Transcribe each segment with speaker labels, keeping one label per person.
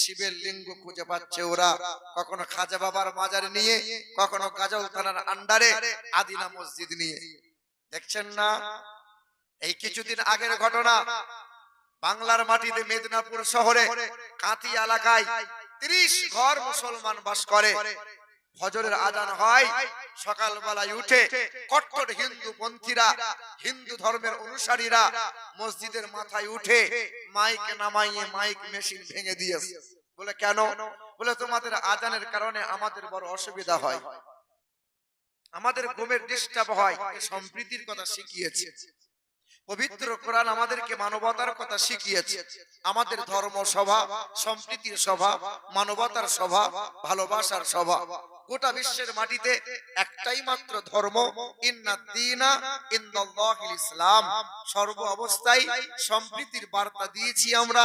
Speaker 1: শিবের লিঙ্গ খুঁজে পাচ্ছে ওরা, কখনো খাজা বাবার মাজার নিয়ে, কখনো গাজল থানার আন্ডারে আদিনা মসজিদ নিয়ে। দেখছেন না? এই কিছুদিন আগের ঘটনা, বাংলার মাটিতে মেদিনীপুর শহরে কাঁথি এলাকায় 30 ঘর মুসলমান বাস করে। ফজরের আজান হয়, সকালবেলায় উঠে কট্টর হিন্দু পন্থীরা, হিন্দু ধর্মের অনুসারীরা মসজিদের মাথায় উঠে মাইক নামাইয়ে মাইক মেশিন ভেঙে দিয়েছে। বলে কেন? বলে তোমাদের আজানের কারণে আমাদের বড় অসুবিধা হয়, আমাদের ঘুমের ডিস্টার্ব হয়। সম্প্রীতির কথা শিখিয়েছে পবিত্র কোরআন, আমাদেরকে মানবতার কথা শিখিয়েছে। আমাদের ধর্ম সভা, সম্প্রীতির সভা, মানবতার সভা, ভালোবাসার সভা। গোটা বিশ্বের মাটিতে একটাই মাত্র ধর্ম, ইন্নাদ-দীনা ইনদাল্লাহিল ইসলাম। সর্ব অবস্থায় সম্প্রীতির বার্তা দিয়েছি আমরা,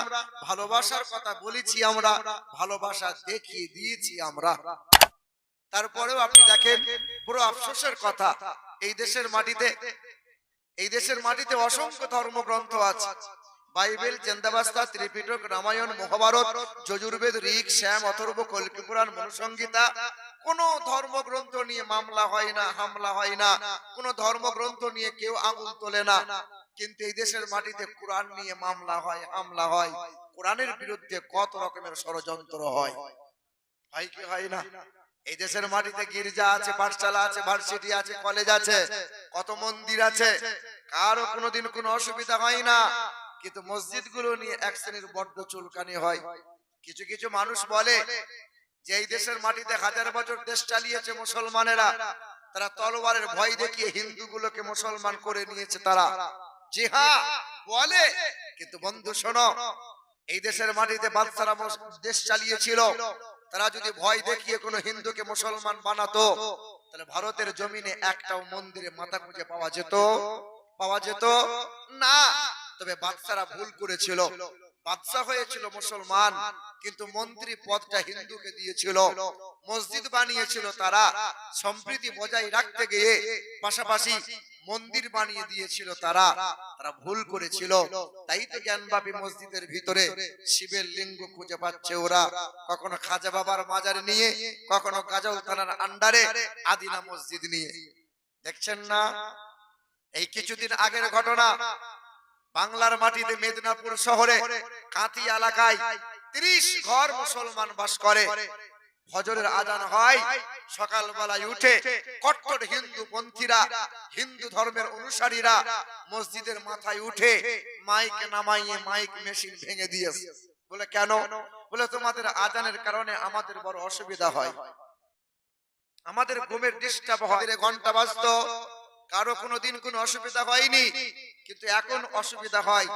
Speaker 1: ভালোবাসার কথা বলেছি আমরা, ভালোবাসা দেখিয়ে দিয়েছি আমরা। তারপরেও আপনি দেখেন, পুরো আফসোসের কথা, এই দেশের মাটিতে অসংখ্য ধর্মগ্রন্থ আছে। বাইবেল, চন্দাবাস্তা, ত্রিপিটক, রামায়ণ, মহাভারত, যজুর্বেদ, ঋক, শ্যাম, অথর্ব, কল্কি পুরাণ, মনুসংহিতা। কোন ধর্মগ্রন্থ নিয়ে মামলা হয় না, হামলা হয় না, কোন ধর্মগ্রন্থ নিয়ে কেউ আঙুল তোলে না। কিন্তু এই দেশের মাটিতে কোরআন নিয়ে মামলা হয়, হামলা হয়। কোরআনের বিরুদ্ধে কত রকমের ষড়যন্ত্র হয়, হয় কি হয় না? এই দেশের মাটিতে গির্জা আছে, পাঠশালা আছে, ভার্সিটি আছে, কলেজ আছে, কত মন্দির আছে, কারো কোনোদিন কোনো অসুবিধা হয় না। কিন্তু মসজিদ গুলো নিয়ে এক শ্রেণীর বড্ড চুলকানি হয়। কিছু কিছু মানুষ বলে যে এই দেশের মাটিতে 1000 বছর দেশ চালিয়েছে মুসলমানেরা, তারা তলোয়ারের ভয় দেখিয়ে হিন্দুগুলোকে মুসলমান করে নিয়েছে তারা। জি হ্যাঁ বলে, কিন্তু বন্ধু শোনো, এই দেশের মাটিতে বাদশারা দেশ চালিয়েছিল, তারা যদি ভয় দেখিয়ে কোনো হিন্দুকে মুসলমান বানাতো, তাহলে ভারতের জমিনে একটাও মন্দিরে মাথা গুঁজে পাওয়া যেত না। তবে বাদশারা ভুল করেছিল, বাদশা হয়েছিল মুসলমান, কিন্তু মন্ত্রী পদটা হিন্দুকে দিয়েছিল, মসজিদ বানিয়েছিল তারা সম্প্রীতি বজায় রাখতে গিয়ে, পাশাপাশি মন্দির বানিয়ে দিয়েছিল তারা ভুল করেছিল। তাই তো জ্ঞানবাপী মসজিদের ভিতরে শিবের লিঙ্গ খুঁজে পাচ্ছে ওরা, কখনো খাজা বাবার মাজার নিয়ে, কখনো গাজল থানার আন্ডারে আদিনা মসজিদ নিয়ে। দেখছেন না? এই কিছুদিন আগের ঘটনা, বাংলার মাটিতে মেদিনীপুর শহরে কাঁথি এলাকায় 30 ঘর মুসলমান বাস করে। ফজরের আজান হয়, সকালবেলায় উঠে কট্টর হিন্দু পন্থীরা, হিন্দু ধর্মের অনুসারীরা মসজিদের মাথায় উঠে মাইক নামাইয়ে মাইক মেশিন ভেঙে দিয়েছে। বলে কেন? বলে তোমাদের আজানের কারণে আমাদের বড় অসুবিধা হয়, আমাদের ঘুমের ডিস্টার্ব হয়। ঘন্টা বাজতো, কারো কোনোদিন কোনো অসুবিধা হয়নি, কিন্তু এখন অসুবিধা হয়।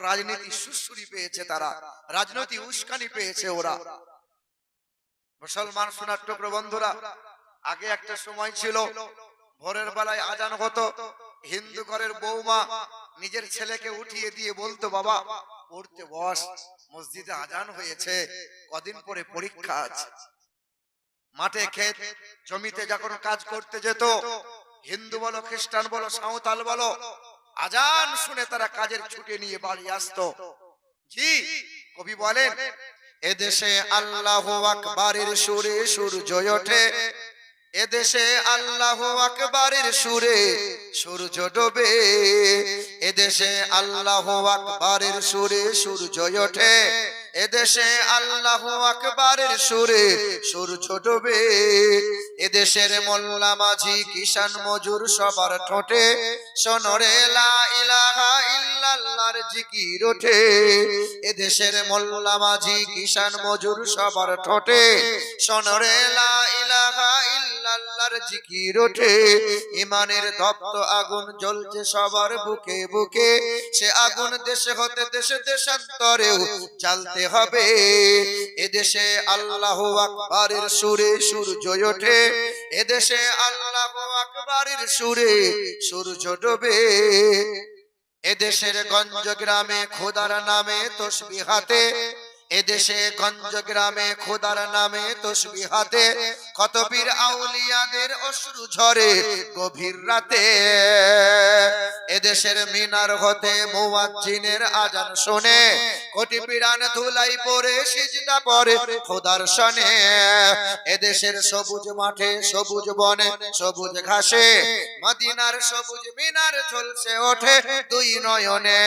Speaker 1: রাজনীতি সুসুরি পেয়েছে তারা, রাজনীতি উস্কানি পেয়েছে ওরা। মুসলমান সোনার টুকরো বন্ধুরা, আগে একটা সময় ছিল, ভোরের বেলায় আজান হতো, হিন্দু ঘরের বৌমা নিজের ছেলেকে উঠিয়ে দিয়ে বলতো, বাবা পড়তে বস, মসজিদে আজান হয়েছে, কদিন পরে পরীক্ষা আছে। মাঠে ক্ষেত জমিতে যখন কাজ করতে যেত, হিন্দু বলো, খ্রিস্টান বলো, সাঁওতাল বলো, আজান শুনে তারা কাজের ছুটি নিয়ে বাড়ি আসতো। জি, কবি বলেন, এদেশে আল্লাহু আকবারের সুরে সূর্য ওঠে, এদেশে আল্লাহু আকবারের সুরে সূর্য ডোবে, এদেশে আল্লাহু আকবারের সুরে সূর্য ওঠে, এদেশে আল্লাহু আকবারের সুরে সূর্য ডোবে, এদেশের মোল্লা মাঝি কিষান মজুর সবার ঠোঁটে শোনরে লা ইলাহা ইল্লাল্লাহর জিকির ওঠে, এদেশের মোল্লা মাঝি কিষান মজুর সবার ঠোঁটে শোনরে লা ইলাহা ইল্লাল্লাহর জিকির ওঠে, ঈমানের দপ্ত আগুন জ্বলছে সবার বুকে বুকে, সে আগুন দেশে হতে দেশে দেশান্তরেও জ্বালতে হবে, এদেশে আল্লাহু আকবারের সুরে সূর্য ওঠে, এদেশে আল্লাহু আকবারের সুরে সূর্য ডোবে, এদেশের গঞ্জ গ্রামে খোদার নামে তসবিহ হাতে, এদেশে গঞ্জ গ্রামে খোদার নামে তসবিহ হাতে কত পীর আউলিয়াদের অশ্রু ঝরে গভীর রাতে। এদেশের মিনার হতে মুয়াজ্জিনের আজান শুনে কোটি পীরান ধুলাই পড়ে সিজদা পড়ে খোদার শনে। এদেশের সবুজ মাঠে সবুজ বনে সবুজ ঘাসে মদিনার সবুজ মিনার ঝলসে ওঠে দুই নয়নে।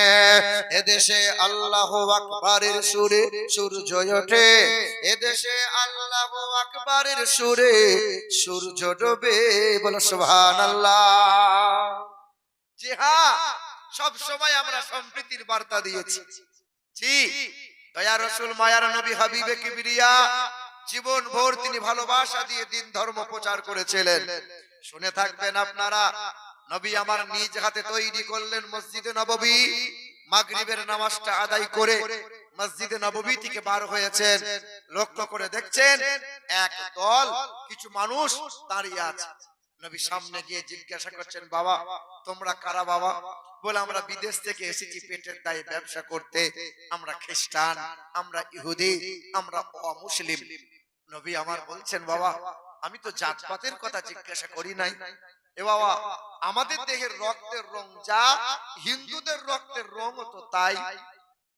Speaker 1: এদেশে আল্লাহু আকবারের সুরে সূর্য ওঠে, এদেশে আল্লাহু আকবারের সুরে সূর্য ডোবে। বলো সুবহানাল্লাহ। জি হ্যাঁ, সব সময় আমরা সম্প্রীতির বার্তা দিয়েছি। জি, দয়া রাসূল মায়ার নবী হাবিবে কিবরিয়া জীবন ভর তিনি ভালোবাসা দিয়ে দিন ধর্ম প্রচার করেছিলেন। শুনে থাকবেন আপনারা, নবী আমার নিজ হাতে তৈরি করলেন মসজিদে নববী। মাগরিবের নামাজটা আদায় করে মসজিদে নববী থেকে বার হয়েছেন, লক্ষ্য করে দেখছেন এক দল কিছু মানুষ দাঁড়িয়ে আছে। নবী সামনে গিয়ে জিজ্ঞাসা করছেন, বাবা তোমরা কারা বাবা? বলে আমরা বিদেশ থেকে এসেছি পেটের দায়ে ব্যবসা করতে, আমরা খ্রিস্টান, আমরা ইহুদি, আমরা অমুসলিম। নবী আমার বলছেন, বাবা আমি তো জাতপাতের কথা জিজ্ঞাসা করি নাই। এ বাবা, আমাদের দেহের রক্তের রং যা, হিন্দুদের রক্তের রং তো তাই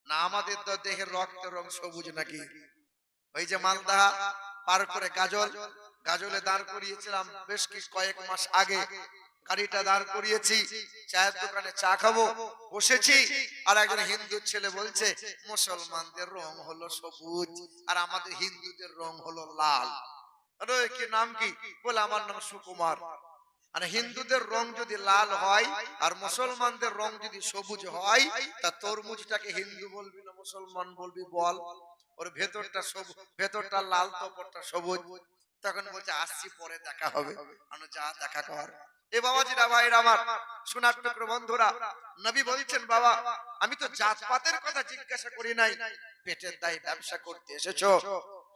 Speaker 1: না। আমাদের তো দেহের রক্তের রং সবুজ নাকি? ওই যে মালদা পার করে গাজলে দাঁড় করিয়েছিলাম বেশ কয়েক মাস আগে, গাড়িটা দাঁড় করিয়েছি, চায়ের দোকানে চা খাবো বসেছি, আর একজন হিন্দু ছেলে বলছে মুসলমানদের রং হলো সবুজ আর আমাদের হিন্দুদের রং হলো লাল। আরে কি নাম কি? বলে আমার নাম সুকুমার। আর হিন্দুদের রং যদি লাল হয় আর মুসলমানদের রং যদি সবুজ হয়, তা তরমুজটাকে হিন্দু বলবি না মুসলমান বলবি বল? ওর ভেতরটা সবুজ, ভেতরটা লাল তো উপরটা সবুজ। তখন বলছে আসছি পরে দেখা হবে। আমি যা দেখা কর। এ বাবাজিরা ভাইরা আমার, সোনার টুকরো বন্ধুরা, নবী বলছেন, বাবা আমি তো জাতপাতের কথা জিজ্ঞাসা করি নাই, পেটের দায়ে ব্যবসা করতে এসেছো।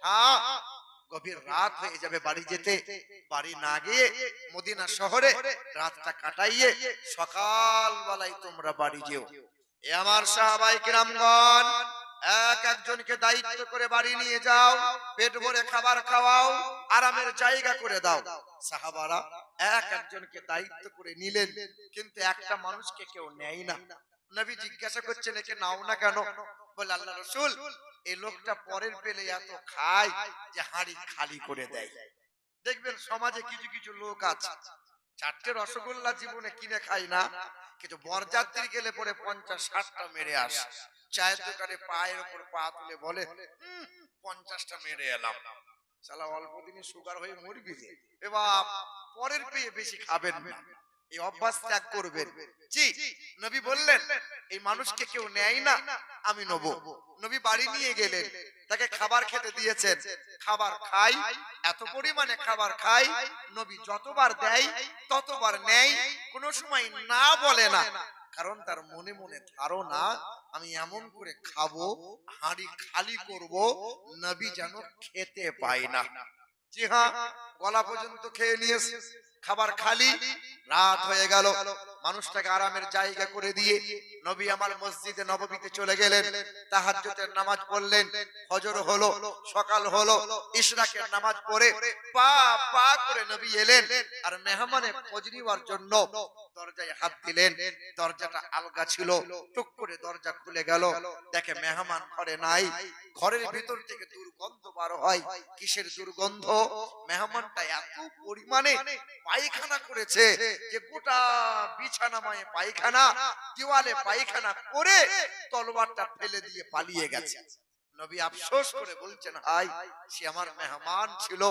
Speaker 1: হ্যাঁ, গভীর রাত হয়ে যাবে বাড়ি যেতে, বাড়ি না গিয়ে মদিনা শহরে রাতটা কাটাইয়ে সকাল বেলায় তোমরা বাড়ি যেও। এ আমার সাহাবায়ে কিরামগণ, এক একজনকে দায়িত্ব করে বাড়ি নিয়ে যাও, পেট ভরে খাবার খাওয়াও, আরামের জায়গা করে দাও। সাহাবারা এক একজনকে দায়িত্ব করে নিলেন, কিন্তু একটা মানুষকে কেউ নেয় না। নবী জিজ্ঞাসা করছেন, একে নাও না কেন? বলে আল্লাহ রাসূল এই লোকটা পরের পেলে এত খায় যে হাঁড়ি খালি করে দেয়। দেখবেন সমাজে কিছু কিছু লোক আছে, চারটে রসগোল্লা জীবনে কিনে খায় না, কিন্তু বরযাত্রী গেলে পরে 50-60টা মেরে আসে। চায়ের দোকানে পায়ের উপর পা তুলে বলে 50টা মেরে এলাম। শালা অল্প দিনে সুগার হয়ে মরবি যে। এ বাপ, পরের পেয়ে বেশি খাবেন না, এই অভ্যাস ত্যাগ করবেন। জি, নবী বললেন এই মানুষকে কেউ নেয় না, আমি নেব। নবী বাড়ি নিয়ে গেলেন, তাকে খাবার খেতে দিয়েছেন, খাবার খাই, এত পরিমাণে খাবার খাই, নবী যতবার দেয় ততবার নেয়, কোনো সময় না বলে না। কারণ তার মনে মনে ধারণা আমি এমন করে খাবো, হাঁড়ি খালি করব, নবী যেন খেতে পায় না। জি হ্যাঁ, গলা পর্যন্ত খেয়ে নিয়েছে, খাবার খালি। রাত হয়ে গেল, মানুষটাকে আরামের জায়গা করে দিয়ে নবী আমার মসজিদে নববীতে চলে গেলেন। তাহাজ্জুদের নামাজ পড়লেন, ফজর হলো, সকাল হলো, ইশরাকের নামাজ পড়ে পা পা করে নবী এলেন, আর মেহমানে খোঁজ নেওয়ার জন্য দরজায় হাত দিলেন। দরজাটা আলগা ছিল, টুক করে দরজা খুলে গেল, দেখে মেহমান ঘরে নাই। ঘরের ভিতর থেকে দুর্গন্ধ বার হয়। কিসের দুর্গন্ধ? মেহমানটা এত পরিমাণে পায়খানা করেছে যে গোটা বিছানাময় পায়খানা, দেওয়ালে পায়খানা করে তলোয়ারটা ফেলে দিয়ে পালিয়ে গেছে। নবী আফসোস করে বলছেন, হাই, সে আমার মেহমান ছিল।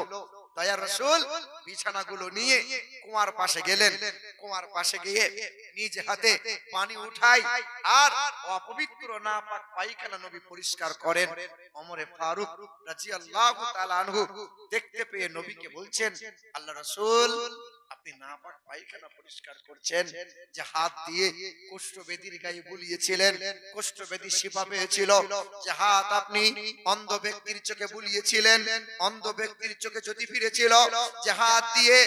Speaker 1: দয়ার রাসূল বিছানাগুলো নিয়ে কুয়ার পাশে গেলেন, কুয়ার পাশে গিয়ে নিজ হাতে পানি উঠাই আর অপবিত্র নাপাক পায়খানা নবী পরিষ্কার করেন। ওমরে ফারুক রাদিয়াল্লাহু তাআলা আনহু দেখতে পেয়ে নবীকে বলছেন, আল্লাহ রাসূল আপনি নাপাক পায়খানা পরিষ্কার করছেন, যে হাত দিয়ে কুষ্ঠবেদীর গায়ে বুলিয়েছিলেন, কুষ্ঠবেদী শিপা পেয়েছিল, যে হাত আপনি অন্ধ ব্যক্তির চোখে বুলিয়েছিলেন, অন্ধ ব্যক্তির চোখে জ্যোতি ফিরেছিল, যে হাত দিয়ে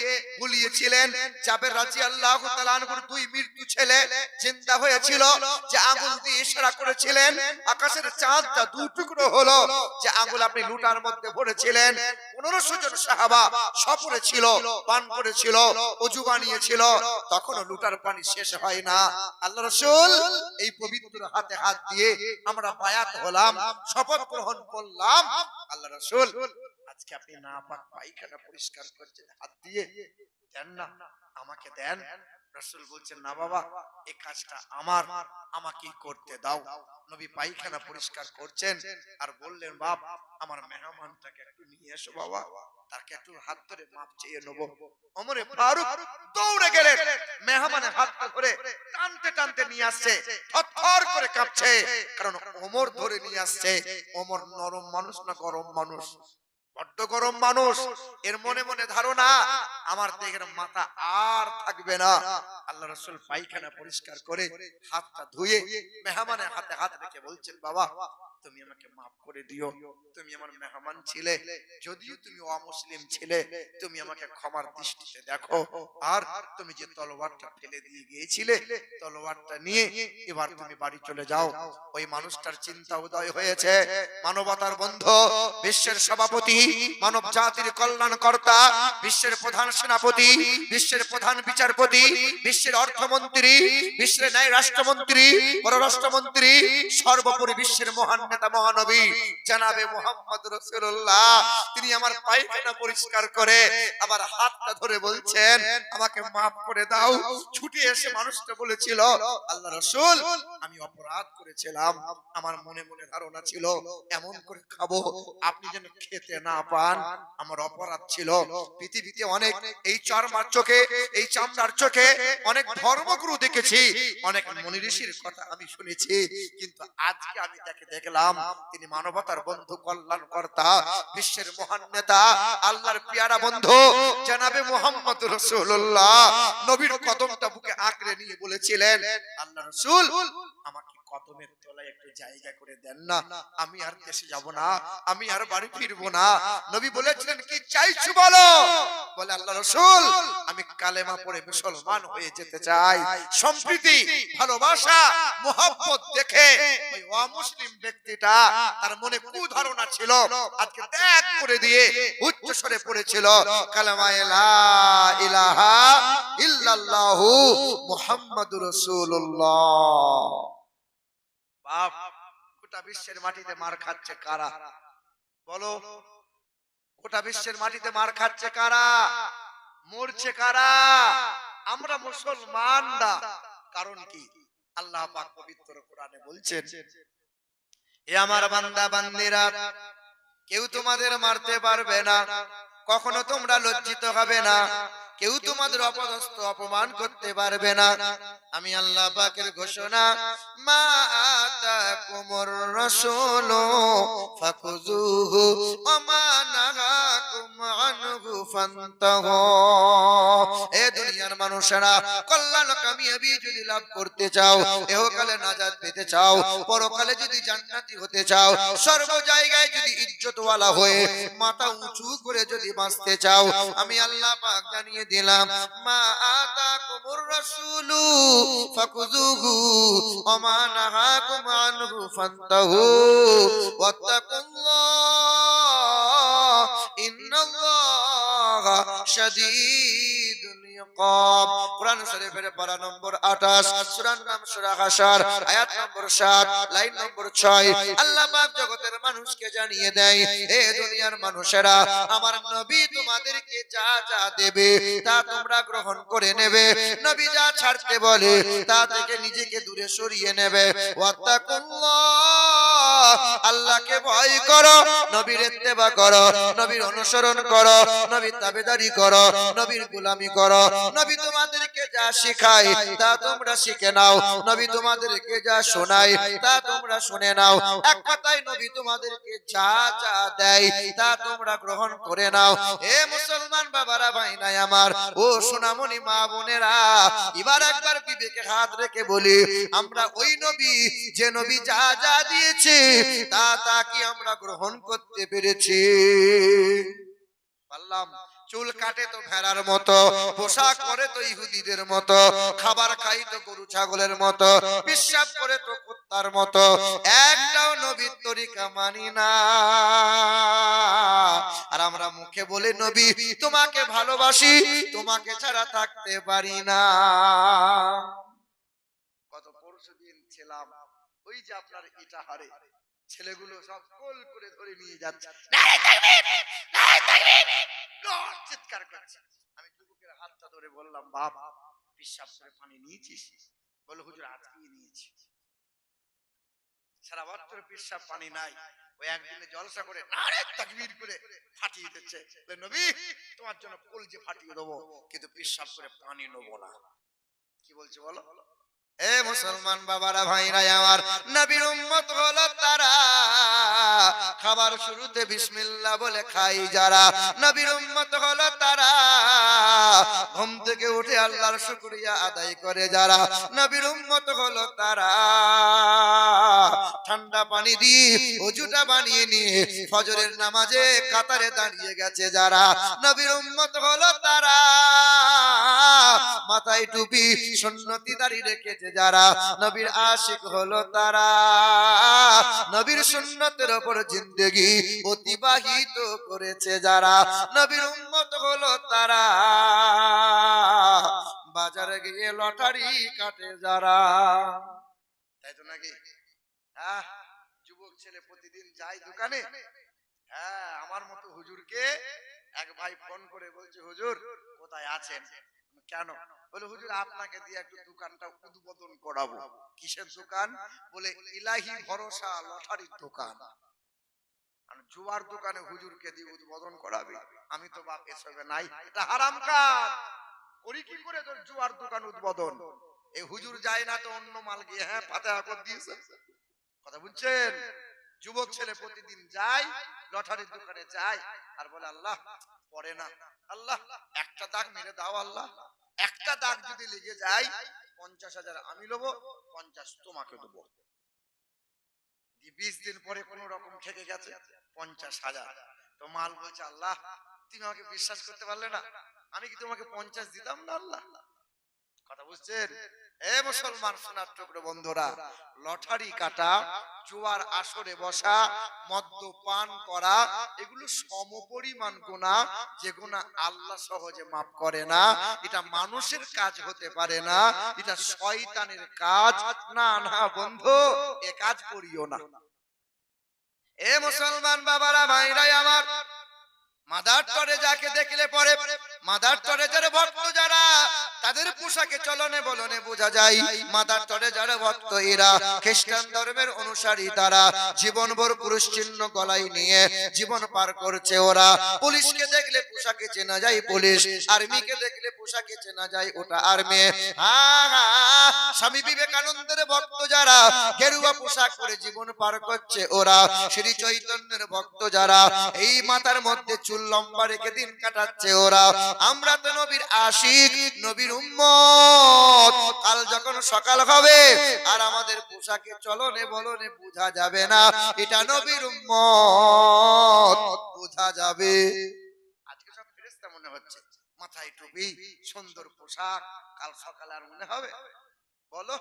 Speaker 1: বুলিয়েছিলেন জাবের রাদিয়াল্লাহু তাআলা আনহুর দুই মৃত্যু ছেলে জিন্দা হয়েছিল, যে আঙ্গুল দিয়ে ইশারা করেছিলেন আকাশের চাঁদটা দুই টুকরো হলো, যে আঙ্গুল আপনি লুটার মধ্যে ভরেছিলেন, 1500 জন সাহাবা সফরে ছিল, পান করেছিল, ওযু বানিয়েছিল, তখনও লুটার পানি শেষ হয় না। আল্লাহ রাসূল এই পবিত্র হাতে হাত দিয়ে আমরা বায়াত হলাম, শপথ গ্রহণ করলাম। আল্লাহ রাসূল আজকে আপনি নাপাক পায়খানা পরিষ্কার করছেন হাত দিয়ে, দেন না, আমাকে দেন। রাসূল বলছেন, না বাবা, এই কাজটা আমাকেই করতে দাও। নবী পায়খানা পরিষ্কার করছেন আর বললেন, বাপ, আমার মেহমানটাকে একটু নিয়ে এসো বাবা, তাকে একটু হাত ধরে মাপ চেয়ে নেব। ওমরে ফারুক দৌড়ে গেলেন, মেহমানের হাতটা ধরে টানতে টানতে নিয়ে আসছে, থরথর করে কাঁপছে, কারণ ওমর ধরে নিয়ে আসছে। ওমর নরম মানুষ না গরম মানুষ? বড্ড গরম মানুষ। এর মনে মনে ধারণা, আমার দেহের মাথা আর থাকবে না। আল্লাহ রাসূল পায়খানা পরিষ্কার করে হাতটা ধুয়ে মেহমানের হাতে হাত রেখে বলছেন, বাবা, তুমি আমাকে মাফ করে দিও, তুমি আমার মেহমান ছিলে, যদিও তুমি অমুসলিম ছিলে, তুমি আমাকে ক্ষমার দৃষ্টিতে দেখো। আর তুমি যে তলোয়ারটা ফেলে দিয়ে গিয়েছিলে, তলোয়ারটা নিয়ে এবার তুমি বাড়ি চলে যাও। ওই মানুষটার চিন্তা উদয় হয়েছে, মানবতার বন্ধু, বিশ্বের সভাপতি, মানব জাতির কল্যাণকর্তা, বিশ্বের প্রধান সেনাপতি, বিশ্বের প্রধান বিচারপতি, বিশ্বের অর্থমন্ত্রী, বিশ্বের ন্যায় রাষ্ট্রমন্ত্রী, পররাষ্ট্রমন্ত্রী, সর্বোপরি বিশ্বের মহান নেতা মহানবী জনাবে মুহাম্মদ রাসূলুল্লাহ, তিনি আমার পায়খানা পরিষ্কার করে আবার হাতটা ধরে বলছেন, আমাকে maaf করে দাও। ছুটে এসে মানুষটা বলেছিল, আল্লাহ রাসূল, আমি অপরাধ করেছিলাম, আমার মনে মনে ধারণা ছিল এমন করে খাবো আপনি যেন খেতে না পান, আমার অপরাধ ছিল। পৃথিবীতে অনেক এই চর্মার চোখে, এই চামড়ার চোখে অনেক ধর্মগুরু দেখেছি, অনেক মুনি ঋষির কথা আমি শুনেছি, কিন্তু আজকে আমি তাকে দেখলাম, তিনি মানবতার বন্ধু, কল্যাণকর্তা, বিশ্বের মহান নেতা, আল্লাহর পেয়ারা বন্ধু জনাবে মুহাম্মদ রাসূলুল্লাহ। নবীর কদমটা বুকে আঁকড়ে নিয়ে বলেছিলেন, আল্লাহ রাসূল, আমাকে কদমের তলায় একটু জায়গা করে দেন না, আমি আর দেশে যাব না, আমি আর বাড়ি ফিরবো না। নবী বলেছিলেন, কি চাইছো বলো? বলে, আল্লাহ রাসূল, আমি কালেমা পড়ে মুসলমান হয়ে যেতে চাই। সম্প্রীতি, ভালোবাসা, মুহাব্বত দেখে ওই অমুসলিম ব্যক্তিটা, তার মনে কুধারণা ছিল, আজকে ত্যাগ করে দিয়ে উচ্চ স্বরে পড়েছিল কালেমা লা ইলাহা ইল্লাল্লাহু মুহাম্মাদুর রাসূলুল্লাহ। বাপ, গোটা বিশ্বের মাটিতে মার খাচ্ছে কারা? বলো, গোটা বিশ্বের মাটিতে মার খাচ্ছে কারা? মরছে কারা? আমরা মুসলমানরা। কারণ কি? আল্লাহ পাক পবিত্র কোরআনে বলছেন, এ আমার বান্দা বান্দিরা, কেউ তোমাদের মারতে পারবে না, কখনো তোমরা লজ্জিত হবে না, কেউ তোমাদের অপদস্থ অপমান করতে পারবে না। আমি আল্লাহ পাকের ঘোষণা, মা আতাকুমুর রাসূলু ফাখুযুহু ওয়া মা নাহাকুম আনহু ফান্তাহু। এ দুনিয়ার মানুষেরা, কল্যাণ কামিয়াবি যদি লাভ করতে চাও, ইহকালে নাজাত পেতে চাও, পরকালে যদি জান্নাতি হতে চাও, সর্ব জায়গায় যদি ইজ্জতওয়ালা হয়ে মাথা উঁচু করে যদি বাঁচতে চাও, আমি আল্লাহ পাক জানিয়ে দিলাম, মা আতাকুমুর রাসূলু ফাখুযুহু ওয়া মা নাহাকুম আনহু ফান্তাহু ওয়াত্তাকুল্লাহ ইন্নাল্লাহা শাদীদুল ইকাব। কোরআন শরীফের পারা নম্বর 28, সূরার নাম সূরা হাশর, আয়াত নম্বর 7, লাইন নম্বর 6। আল্লাহ পাক জগতের মানুষকে জানিয়ে দেয়, হে দুনিয়ার মানুষেরা, আমার নবী তোমাদেরকে যা যা দেবে তা তোমরা গ্রহণ করে নেবে, নবী যা ছাড়তে বলে তা থেকে নিজেকে দূরে সরিয়ে নেবে। ওয়াত্তাকুল্লাহ, আল্লাহকে ভয় করো, নবীর ইত্তেবা করো, নবীর অনুসরণ করো, নবীর তাবেদারি করো, নবীর গোলামি করো। নবী তোমাদেরকে যা শেখায় তা তোমরা শিখে নাও, নবী তোমাদেরকে যা শোনায় তা তোমরা শুনে নাও। এক কথায় নবী তোমাদেরকে যা যা দেয় তা তোমরা গ্রহণ করে নাও। হে মুসলমান বাবারা, ভাইরা আমার, ও সোনামণি মা বোনেরা, এবার একবার বিবেকে হাত রেখে বলি, আমরা ওই নবী, যে নবী যা যা দিয়েছে তা কি আমরা গ্রহণ করতে পেরেছি? পারলাম? চুল কাটে তো ভেড়ার মতো, পোশাক পরে তো ইহুদিদের মতো, খাবার খাই তো গরু ছাগলের মতো, বিশ্বাস করে তো কুত্তার মতো, একটাও নবীর তরিকা মানি না। আর আমরা মুখে বলে নবী তোমাকে ভালোবাসি, তোমাকে ছাড়া থাকতে পারি না। গত পরশুদিন ছিলাম ওই যে আপনার ইটাহারে, ছেলেগুলো সব গোল করে ধরে নিয়ে যাচ্ছে, নারে তাকবীর, নারে তাকবীর, লড় চিৎকার করছে। আমি যুবকের হাতটা ধরে বললাম, বাপ পিশাব করে পানি নিয়েছিস? বলে হুজুর আজকেই নিয়েছি। সারা বছর পিশাব পানি নাই, ওই একদিনে জলসা করে নারে তাকবীর করে ফাটিয়ে দিচ্ছে। নবী তোমার জন্য কলজে ফাটিয়ে দেবো, কিন্তু পিশাব করে পানি নেবো না। কি বলছে বলো? এ মুসলমান বাবারা, ভাইরা আমার, নবীর উম্মত হলো তারা খাবার শুরুতে বিসমিল্লাহ বলে খাই যারা, নবীর উম্মত হলো তারা ঘুম থেকে উঠে আল্লাহর শুকরিয়া আদায় করে যারা, নবীর উম্মত হলো তারা ঠান্ডা পানি দিয়ে ওযুটা বানিয়ে নিয়ে ফজরের নামাজে কাতারে দাঁড়িয়ে গেছে যারা, নবীর উম্মত হলো তারা মাথায় টুপি সুন্নতি দাড়ি রেখেছে যারা, নবীর আশিক হলো তারা নবীর সুন্নতের উপর জিন্দেগি অতিবাহিত করেছে যারা, নবীর উম্মত হলো তারা বাজারে গিয়ে লটারি কাটে যারা। তাই তো নাকি? হ্যাঁ, যুবক ছেলে প্রতিদিন যায় দোকানে। হ্যাঁ, আমার মতো হুজুরকে এক ভাই ফোন করে বলছে, হুজুর কোথায় আছেন? কেন? বলে হুজুর আপনাকে দিয়ে একটু দোকানটা উদ্বোধন করাবো। কিসের দোকান? বলে ইলাহি ভরসা লটারির দোকান। জুয়ার দোকানে হুজুরকে দিয়ে উদ্বোধন করাবে? আমি তো বাপ এসবে নাই, এটা হারাম কাজ। করি কি করে তোর জুয়ার দোকান উদ্বোধন? এই হুজুর যায় না তো অন্য মাল গিয়ে হ্যাঁ ফাতিহা করে দিয়েছে। কথা বুঝছেন? যুবক ছেলে প্রতিদিন যায় লটারির দোকানে যায় আর বলে আল্লাহ পড়ে না, আল্লাহ একটা দাগ মেরে দাও, আল্লাহ একটা দাগ যদি লেগে যায় 50,000 আমি নেবো, 50 তোমাকে দেবো। 20 দিন পরে কোন রকম ঠেকে গেছে 50,000। তো মাল বলছে আল্লাহ তুমি আমাকে বিশ্বাস করতে পারলে না, আমি কি তোমাকে 50 দিতাম না আল্লাহ? কথা বুঝছেন? এ মুসলমান সোনার টুকরো বন্ধুরা, লটারি কাটা, জুয়ার আসরে বসা, মদ্যপান করা, এগুলো সমপরিমাণ গুনাহ, যে গুনাহ আল্লাহ সহজে মাফ করে না। এটা মানুষের কাজ হতে পারে না, এটা শয়তানের কাজ। না না বন্ধু, এ কাজ করিও না। এ মুসলমান বাবারা, ভাইরা আমার, মাদার টরে যাকে দেখলে পরে, মাদার টরে যারা ভক্ত যারা, তাদের পোশাকে চলনে বলনে বোঝা যায় মাদার টরে যারা ভক্ত এরা খ্রিস্টান ধর্মের অনুসারী। তারা জীবনভর ক্রুশ চিহ্ন গলায় নিয়ে জীবন পার করছে ওরা। পুলিশকে দেখলে পোশাকে চেনা যায় পুলিশ, আর্মিকে দেখলে পোশাকে চেনা যায় ওটা আর্মি। স্বামী বিবেকানন্দের ভক্ত যারা গেরুয়া পোশাক পরে জীবন পার করছে ওরা। শ্রী চৈতন্যের ভক্ত যারা এই মাথার মধ্যে চুল লম্বা রেখে দিন কাটাচ্ছে ওরা। আমরা তো নবীর আশিক, নবীর উম্মত। কাল যখন সকাল হবে আর আমাদের পোশাকে চলনে বলনে বোঝা যাবে না এটা নবীর উম্মত, বোঝা যাবে। আজকে সব ফেরেশতা মনে হচ্ছে, মাথায় টুপি, সুন্দর পোশাক, কাল সকালে আর মনে হবে? বলো।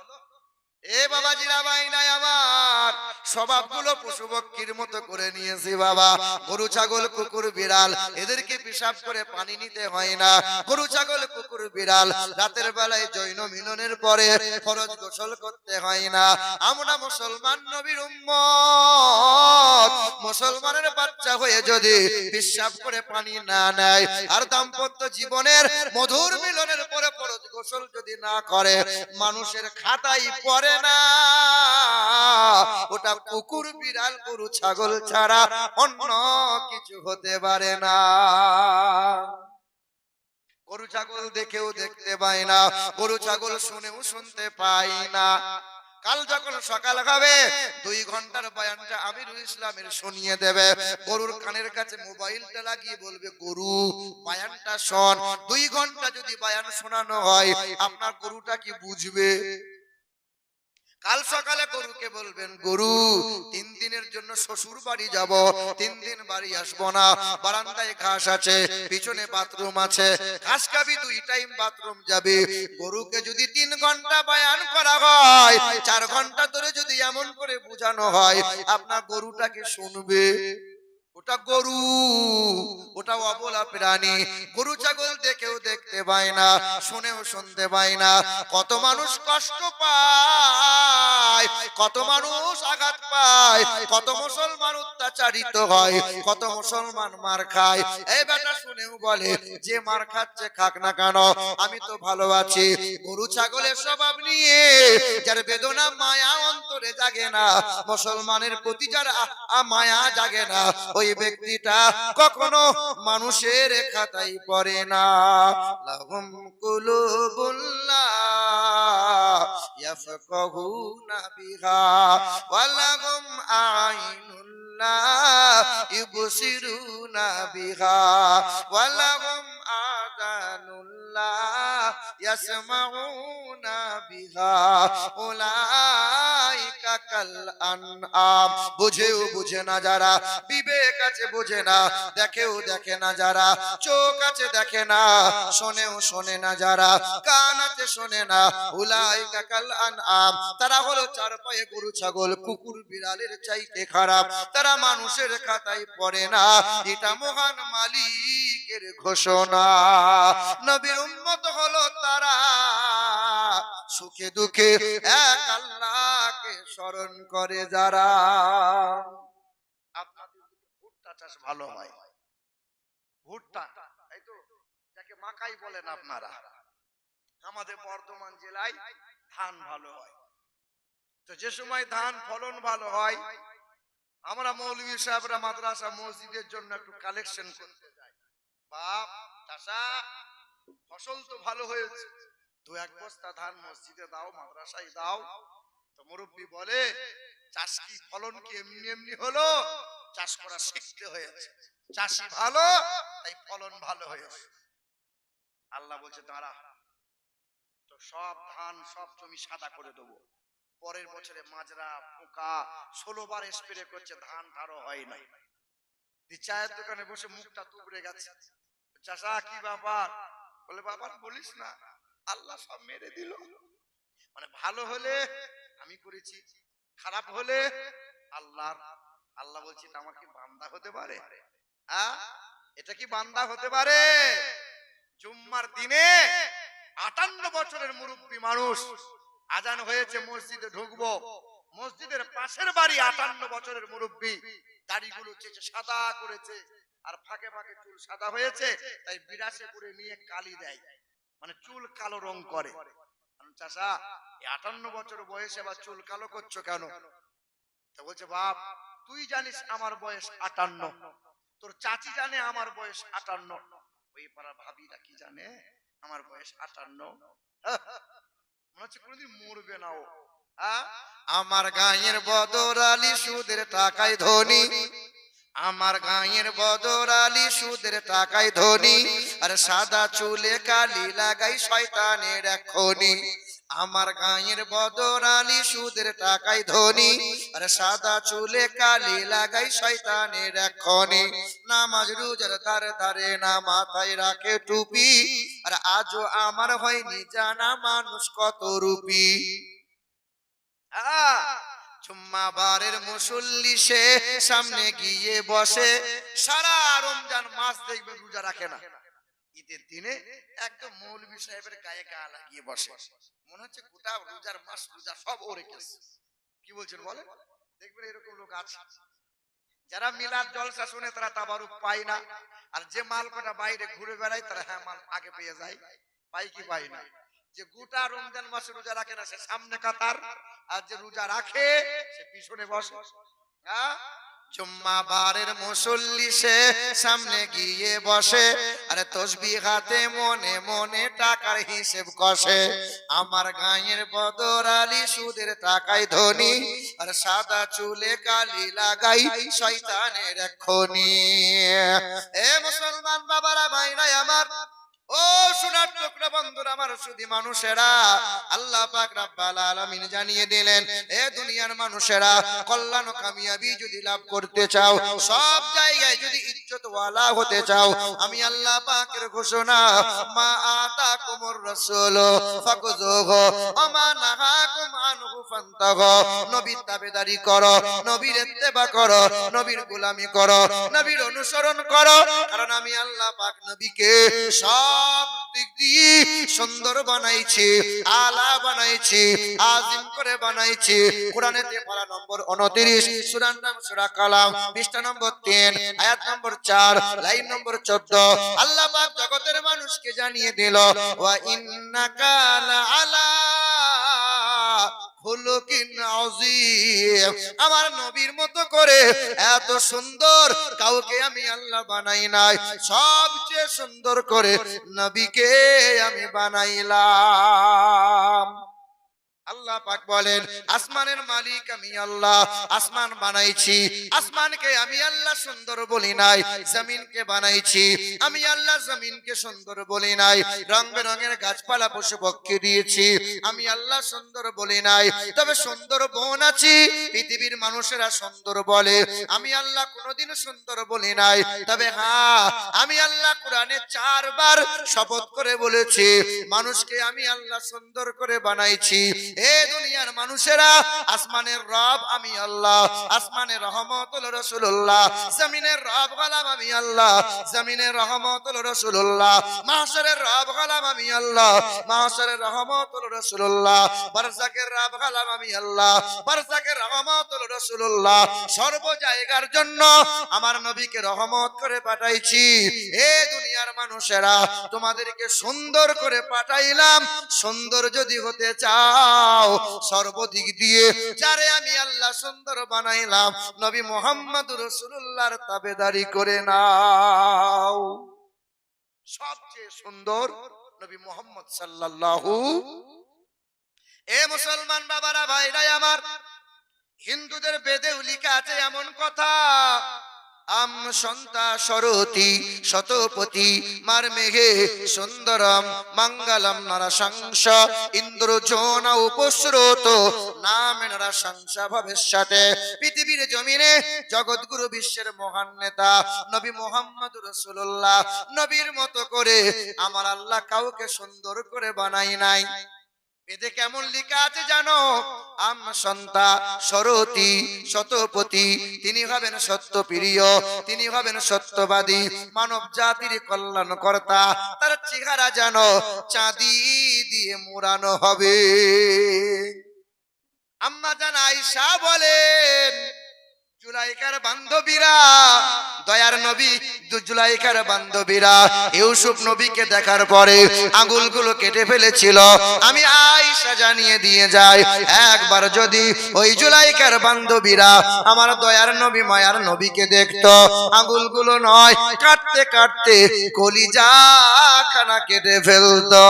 Speaker 1: এ বাবাজিরা, ভাইনাই আমার, স্বভাবগুলো পশু পক্ষীর মতো করে নিয়েছি বাবা। গরু ছাগল কুকুর বিড়াল এদেরকে পেশাব করে পানি নিতে হয় না। গরু ছাগল কুকুর বিড়াল রাতের বেলায় জৈন মিলনের পরে ফরজ গোসল করতে হয় না। আমরা মুসলমান নবীর উম্মত, মুসলমানের বাচ্চা হয়ে যদি পেশাব করে পানি না নেয় আর দাম্পত্য জীবনের মধুর মিলনের পরে ফরজ গোসল যদি না করে, মানুষের খাতায় পড়ে না। ওটা কুকুর বিড়াল গরু ছাগল ছাড়া অন্য কিছু হতে পারে না। গরু ছাগল দেখেও দেখতে পায় না, গরু ছাগল শুনেও শুনতে পায় না। কাল যখন সকাল হবে 2 ঘন্টার বয়ানটা আমিরুল ইসলামের শুনিয়ে দেবে। গরুর কানের কাছে মোবাইলটা লাগিয়ে বলবে, গরু বয়ানটা শোন। 2 ঘন্টা যদি বয়ান শোনানো হয়, আপনার গরুটা কি বুঝবে? কাল সকালে গরুকে বলবেন, গরু 3 দিনের জন্য শ্বশুর বাড়ি যাব, 3 দিন বাড়ি আসবো না। বারান্দায় ঘাস আছে, পিছনে বাথরুম আছে, ঘাস খাবি, 2 টাইম বাথরুম যাবে। গরুকে যদি 3 ঘন্টা বয়ান করা হয়, 4 ঘন্টা ধরে যদি এমন করে বোঝানো হয়, আপনার গরুটাকে শুনবে? ওটা গরু, ওটা অবলা প্রাণী। গরু ছাগল দেখেও দেখতে পায় না, শুনেও শুনতে পায় না। কত মানুষ কষ্ট পায়, কত মানুষ আঘাত পায়, কত মুসলমান অত্যাচারিত হয়, কত মুসলমান মার খায়। এই বেটা শুনেও বলে, যে মার খাচ্ছে খাক না কেন, আমি তো ভালো আছি। গরু ছাগলের স্বভাব নিয়ে যার বেদনা মায়া অন্তরে জাগে না, মুসলমানের প্রতি যার মায়া জাগে না, ওই ব্যক্তিটা কখনো মানুষের খাতায় পড়ে না। লাহুম কুলুবুল্লাহ ইয়াফকাহুনা বিহা ওয়া লাহুম আইনুল্লাহ ইবসিরুনা বিহা ওয়া লাহুম আযানুল্লাহ ইয়াসমাউনা বিহা উলাইকা কাল আনআম। বুঝেও বুঝে না যারা, বিবেক আছে বোঝে না, দেখেও দেখে না যারা, চোখ আছে দেখে না, শোনেও শোনে না যারা, কান আছে শোনে না, উলাইকা কাল আনআম, তারা হলো 4 পায়ে গরু ছাগল, কুকুর বিড়ালের চাইতে খারাপ। তারা মানুষের খাতায় পড়ে না, এটা মহান মালিকের ঘোষণা। নবীর উম্মত হলো তারা, সুখে দুঃখে এক আল্লাহকে স্মরণ করে যারা। আপনাদের ভুট্টা চাষ ভালো হয়, ভুট্টা, এই তো যাকে মাকাই বলেন আপনারা। আমাদের বর্ধমান জেলায় ধান ভালো হয়। তো যে সময় ধান ফলন ভালো হয়, আমরা মৌলভী সাহেবরা মাদ্রাসা মসজিদের জন্য একটু কালেকশন করতে যাই। বাপ চাষা, ফসল তো ভালো হয়েছে, 2-1 বস্তা ধান মসজিদে দাও, মাদ্রাসায় দাও। তো মুরব্বি বলে, চাষ কি ফলন কি এমনি এমনি হলো? চাষ করা শিখতে হয়েছে। চাষি ভালো তাই ফলন ভালো হয়েছে। আল্লাহ বলছে, দাঁড়া, তো সব ধান সব জমি সাদা করে দেবো। পরের বছরে মাজরা পোকা 16 বার স্প্রে করছে, ধান আরো হয় নাই। চায়ের দোকানে বসে মুখটা তুবড়ে গেছে। চাষা কি ব্যাপার? বলে, বাবা বলিস না, আল্লাহ সব মেরে দিল। মানে ভালো হলে আমি করেছি, খারাপ হলে আল্লাহ। আল্লাহ বলছি, এটা আমার কি বান্দা হতে পারে? এটা কি বান্দা হতে পারে? জুম্মার দিনে 58 বছরের মুরব্বী মানুষ, আজান হয়েছে, মসজিদে ঢুকবো, মসজিদের পাশের বাড়ি 58 বছরের মুরব্বী, দাড়িগুলো চেঁচে সাদা করেছে, আর ফাঁকে ফাঁকে চুল সাদা হয়েছে, তাই বিরাসে করে নিয়ে কালি দেয়, মানে চুল কালো রং করে। চাষা, 58 বছর বয়সে আবার চুল কালো করছো কেন? তো বলছে, বাপ তুই জানিস আমার বয়স 58, তোর চাচি জানে আমার বয়স 58, ওই পাড়ার ভাবিরা কি জানে আমার বয়স 58? মনে হচ্ছে কোনদিন মরবে না ও। আমার গায়ের বদর আলী সুদের টাকায় ধনী, আমার গায়ের বদর আলী সুদের টাকায় ধনী, আর সাদা চুলে কালি লাগাই শয়তানের এখনি। আমার গায়ের বদর আলী সুদের টাকায় ধনী, আর সাদা চুলে কালি লাগাই শয়তানের এখনি। নামাজ রোজার ধারে ধারে না, মাথায় রাখে টুপি, আর আজও আমার হয়নি জানা মানুষ কত রূপী। জুম্মাবারের মুসল্লি সে সামনে গিয়ে বসে, সারা রমজান মাস দেখবে রোজা রাখে না, ঈদের দিনে একদম মৌলভী সাহেবের গায়ে গা লাগিয়ে বসে, মনে হচ্ছে গোটা রোজার মাস রোজা সব ও রেখেছে। কি বলছেন বলেন? দেখবেন এরকম লোক আছে, যারা মিলাদ জলসা শুনে তারা তাবারুক পায় না, আর যে মাল কটা বাইরে ঘুরে বেড়ায় তারা হ্যাঁ মাল আগে পেয়ে যায়। পাই কি পাই না? যে গোটা রমজান মাসে রোজা রাখে না সে সামনে কাতার, আর যে রোজা রাখে সে পিছনে বসে। জুম্মা বারের মুসল্লি সে সামনে গিয়ে বসে, আরে তসবিহ হাতে মনে মনে টাকার হিসেব কষে। আমার গাঁয়ের বদর আলী সুদের টাকায় ধনী, আর সাদা চুলে কালি লাগাই শয়তানের খনি। এ মুসলমান বাবারা ভাইরা আমার, ও সোনার টুকরা বন্ধুরা আমার, শুধু মানুষেরা, আল্লাহ পাক রব্বুল আলামিন জানিয়ে দিলেন, এ দুনিয়ার মানুষেরা, কল্যাণ ও কামিয়াবি যদি লাভ করতে চাও, সব জায়গায় যদি ইজ্জত ওয়ালা হতে চাও, আমি আল্লাহ পাকের ঘোষণা, মা আতাকুমুর রাসূল ফাকুযুহু ওয়া মা নাহাকুম আনহু ফান্তাহু। নবীর তাবেদারি করো, নবীর ইত্তেবা করো, নবীর গোলামি করো, নবীর অনুসরণ করো, কারণ আমি আল্লাহ পাক নবীকে সব দিক দিয়ে সুন্দর বানাইছি, আলা বানাইছি, আজিম করে বানাইছি। কোরআনেতে পারা নম্বর 29, সূরার নাম সূরা কালাম, পৃষ্ঠা নম্বর 3, আয়াত নম্বর 4, লাইন নম্বর 14। আল্লাহ পাক জগতের মানুষকে জানিয়ে দিল, ওয়া ইন্নাকা লাআলা খুলুকিন আযীম। আমার নবীর মতো করে এত সুন্দর কাউকে আমি আল্লাহ বানাই নাই, সবচেয়ে সুন্দর করে নবীকে আমি বানাইলাম। আল্লাহ পাক বলেন, আসমানের মালিক আমি আল্লাহ, আসমান বানাইছি, আসমানকে আমি আল্লাহ সুন্দর বলি নাই, জমিনকে বানাইছি, আমি আল্লাহ জমিনকে সুন্দর বলি নাই, রং বেরঙের গাছপালা পশু পক্ষী দিয়েছি, আমি আল্লাহ সুন্দর বলি নাই। তবে সুন্দর বোন আছি, পৃথিবীর মানুষেরা সুন্দর বলে, আমি আল্লাহ কোনোদিন সুন্দর বলি নাই। তবে হ্যাঁ, আমি আল্লাহ কোরআনে 4 বার শপথ করে বলেছি, মানুষকে আমি আল্লাহ সুন্দর করে বানাইছি। এ দুনিয়ার মানুষেরা, আসমানের রব আমি আল্লাহ, আসমানের রহমত হলো রাসূলুল্লাহ, জমিনের রব গোলাম আমি আল্লাহ, জমিনের রহমত হলো রাসূলুল্লাহ, মাহশরের রব গোলাম আমি আল্লাহ, মাহশরের রহমত হলো রাসূলুল্লাহ, বারযাকের রব গোলাম আমি আল্লাহ, বারযাকের রহমত হলো রাসূলুল্লাহ। সর্ব জায়গার জন্য আমার নবীকে রহমত করে পাঠাইছি। এ দুনিয়ার মানুষেরা, তোমাদেরকে সুন্দর করে পাঠাইলাম, সুন্দর যদি হতে চাও, সর্বদিক দিয়ে যারে আমি আল্লাহ সুন্দর বানাইলাম, নবী মুহাম্মদুর রাসূলুল্লাহর তাবেদারি করে নাও। সবচেয়ে সুন্দর নবী মুহাম্মদ সাল্লাল্লাহু। এ মুসলমান বাবারা ভাইরা আমার, হিন্দুদের বেদেও লেখা আছে এমন কথা, আম সন্তা সরতি শতপতি মার মেঘে সুন্দরম মঙ্গলম নরসংস ইন্দ্রজোনা উপস্রোত নামে নরসংস ভবিষ্যতে। পৃথিবীর জমিনে জগৎগুরু, বিশ্বের মহান নেতা নবী মুহাম্মদুর রাসূলুল্লাহ, নবীর মতো করে আমার আল্লাহ কাউকে সুন্দর করে বানাই নাই। বেদে কেমন লেখা আছে জানো? আম সন্তা সরতি শতপতি, তিনি হবেন সত্যপ্রিয়, তিনি হবেন সত্যবাদী, মানব জাতির কল্যাণকর্তা। তার চেহারা যেন চাঁদি দিয়ে মোড়ানো হবে। আম্মা জান আয়েশা বলেন, জুলাইকার বান্ধবীরা, দয়ার নবী জুলাইকার বান্ধবীরা ইউসুফ নবীকে দেখার পরে আঙ্গুলগুলো কেটে ফেলেছিল। আমি আয়েশা জানিয়ে দিয়ে যাই, একবার যদি ওই জুলাইকার বান্ধবীরা আমার দয়ার নবী মায়ার নবীকে দেখতো, আঙ্গুলগুলো নয়, কাটতে কাটতে কলিজা খানা কেটে ফেলতো।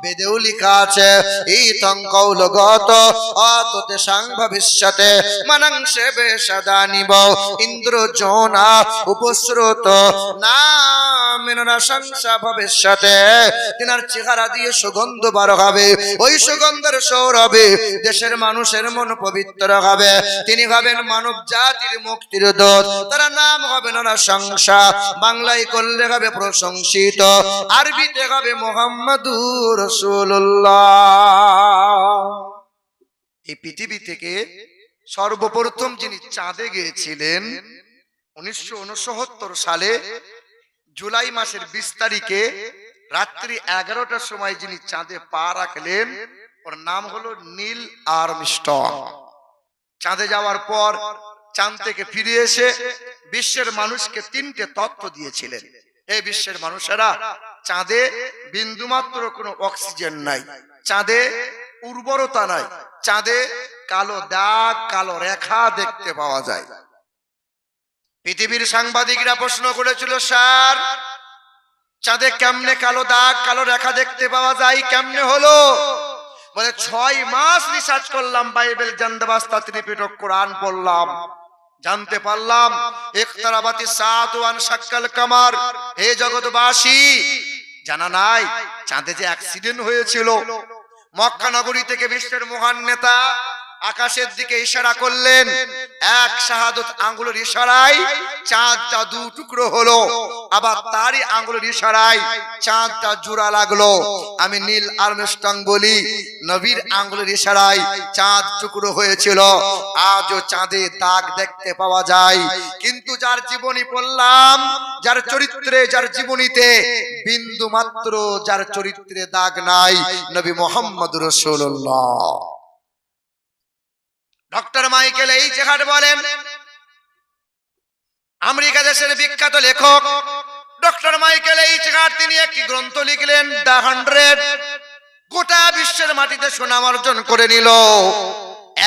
Speaker 1: বেদেও লেখা আছে, এই তঙ্কৌলগত অততে সাং ভবিষ্যতে মানাংশে বেশাদানিব ইন্দ্রজোনা উপস্রোত নামেন রাশংসা ভবিষ্যতে। তিনার চেহারা দিয়ে সুগন্ধ বার হবে, ওই সুগন্ধের সৌরভে দেশের মানুষের মন পবিত্র হবে। তিনি হবেন মানব জাতির মুক্তির দূত, তার নাম হবে নরসংসা, বাংলায় করলে হবে প্রশংসিত, আরবিতে হবে মুহাম্মাদুর রাসূলুল্লাহ। এই পৃথিবী থেকে সর্বপ্রথম যিনি চাঁদে গিয়েছিলেন 1969 সালে জুলাই মাসের 20 তারিখে রাত্রি 11টার সময় যিনি চাঁদে পা রাখলেন, ওর নাম হলো নীল আর্মস্ট্রং। চাঁদে যাওয়ার পর চাঁদ থেকে ফিরে এসে বিশ্বের মানুষকে 3টে তথ্য দিয়েছিলেন। এই বিশ্বের মানুষেরা, চাঁদে বিন্দুমাত্র কোনো অক্সিজেন নাই, চাঁদে উর্বরতা নাই, চাঁদে কালো দাগ, কালো রেখা দেখতে পাওয়া যায়। পৃথিবীর সাংবাদিকরা প্রশ্ন করেছিল, স্যার চাঁদে কেমনে কালো দাগ কালো রেখা দেখতে পাওয়া যায়, কেমনে হলো? বলে 6 মাস রিসার্চ করলাম, বাইবেল জান্দাবাস্তা ত্রিপিটক কোরআন পড়লাম, জানতে পারলাম ইকতারাবাতি সাআতু ওয়ান শাক্কাল কামার। হে জগৎবাসী, জানা নাই চাঁদে যে অ্যাক্সিডেন্ট হয়েছিল? মক্কা নগরী থেকে বিশ্বের মহান নেতা আকাশের দিকে ইশারা করলেন, এক শাহাদত আঙ্গুলের ইশারায় চাঁদটা 2 টুকরো হলো, আবার তারই আঙ্গুলের ইশারায় চাঁদটা জোড়া লাগলো। আমি নীল আর্মস্ট্রং বলি, নবীর আঙ্গুলের ইশারায় চাঁদ টুকরো হয়েছিল। আজও চাঁদে দাগ দেখতে পাওয়া যায়, কিন্তু যার জীবনী পড়লাম, যার চরিত্রে, যার জীবনীতে বিন্দু মাত্র যার চরিত্রে দাগ নাই, নবী মুহাম্মদ রাসূলুল্লাহ। ডক্টর মাইকেল এইচ হার্ট বলেন, আমেরিকা দেশের বিখ্যাত লেখক ডক্টর মাইকেল এইচ হার্ট, তিনি একটি গ্রন্থ লিখলেন, দ্য 100। গোটা বিশ্বের মাটিতে সুনাম অর্জন করে নিল।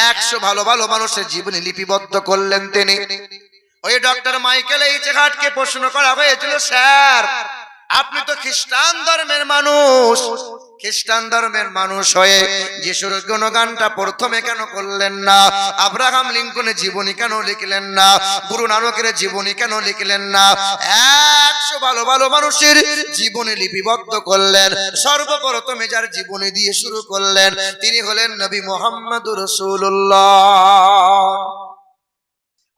Speaker 1: 100 ভালো ভালো মানুষের জীবনী লিপিবদ্ধ করলেন তিনি। ওই ডক্টর মাইকেল এইচ হার্টকে প্রশ্ন করা হয়েছিল, স্যার আপনি তো খ্রিস্টান ধর্মের মানুষ, খ্রিস্টান ধর্মের মানুষ হয়ে যিশুর গুণগানটা প্রথমে কেন করলেন না? আব্রাহাম লিঙ্কনের জীবনী কেন লিখলেন না? গুরু নানকের জীবনী কেন লিখলেন না? 100 ভালো ভালো মানুষের জীবনী লিপিবদ্ধ করলেন। সর্বপ্রথমে যার জীবনী দিয়ে শুরু করলেন, তিনি হলেন নবী মুহাম্মদুর রাসূলুল্লাহ।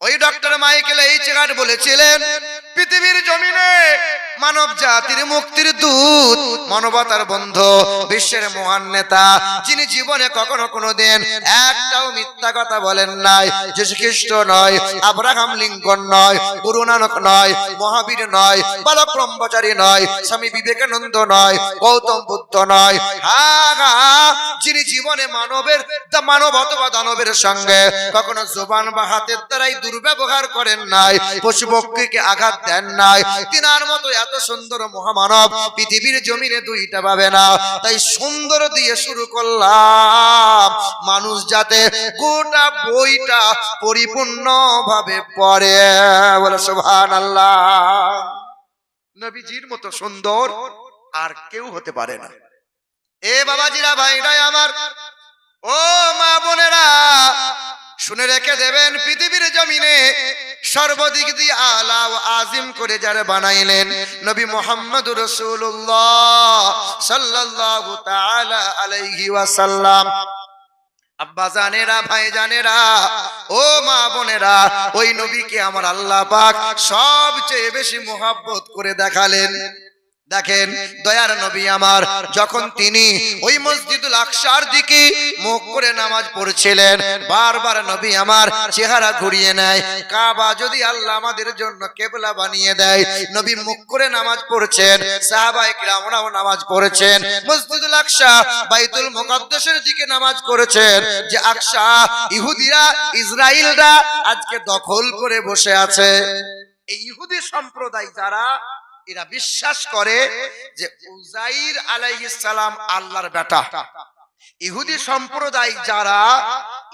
Speaker 1: ওই ডক্টর মাইকেল এইচ হার্ট বলেছিলেন, পৃথিবীর জমিনে মানব জাতির মুক্তির দূত, মানবতার বন্ধু, বিশ্বের মহান নেতা, যিনি জীবনে কখনো কোনোদিন একটাও মিথ্যা কথা বলেন নাই, যীশু খ্রিস্ট নয়, আব্রাহাম লিঙ্কন নয়, গুরু নানক নয়, মহাবীর নয়, বালক ব্রহ্মচারী নয়, স্বামী বিবেকানন্দ নয়, গৌতম বুদ্ধ নয়, যিনি জীবনে মানবের মানব অথবা দানবের সঙ্গে কখনো জবান বা হাতের দ্বারাই দুর্ব্যবহার করেন নাই, পশু পক্ষীকে আঘাত দেন নাই, তিনার মতো এত সুন্দর মহামানব পৃথিবীর জমিনে 2টা পাবে না। তাই সুন্দর দিয়ে শুরু করলাম, মানুষ যাতে গোটা বইটা পরিপূর্ণ ভাবে পড়ে। বলে সুবহানাল্লাহ। নবীজির মতো সুন্দর আর কেউ হতে পারে না। এ বাবাজিরা, ভাইরা আমার, ও মা বোনেরা, শুনে রেখে দেবেন, পৃথিবীর জমিনে সর্বদিক দিয়ে আলা ও আজিম করে যারা বানাইলেন, নবী মুহাম্মদুর রাসূলুল্লাহ সাল্লাল্লাহু তাআলা আলাইহি ওয়াসাল্লাম। আব্বা জানেরা, ভাই জানেরা, ও মা বোনেরা, ওই নবীকে আমার আল্লাহ পাক সবচেয়ে বেশি মোহাব্বত করে দেখালেন। দেখেন, দয়ার নবী আমার যখন তিনি ওই মসজিদুল আকসার দিকে মুখ করে নামাজ পড়ছিলেন, বারবার নবী আমার চেহারা ঘুরিয়ে নেয়। কাবা যদি আল্লাহ আমাদের জন্য কিবলা বানিয়ে দেয়, নবী মুখ করে নামাজ পড়ছেন, সাহাবায়ে কিরামরাও নামাজ পড়েছেন, মসজিদুল আকসা বাইতুল মুকাদ্দাসের দিকে নামাজ করেছেন, যে আকসা ইহুদিরা, ইসরাইলরা আজকে দখল করে বসে আছে। এই ইহুদি সম্প্রদায় যারা, এরা বিশ্বাস করে যে উজাইর আলাইহিস সালাম আল্লাহর বেটা। ইহুদি সম্প্রদায় যারা,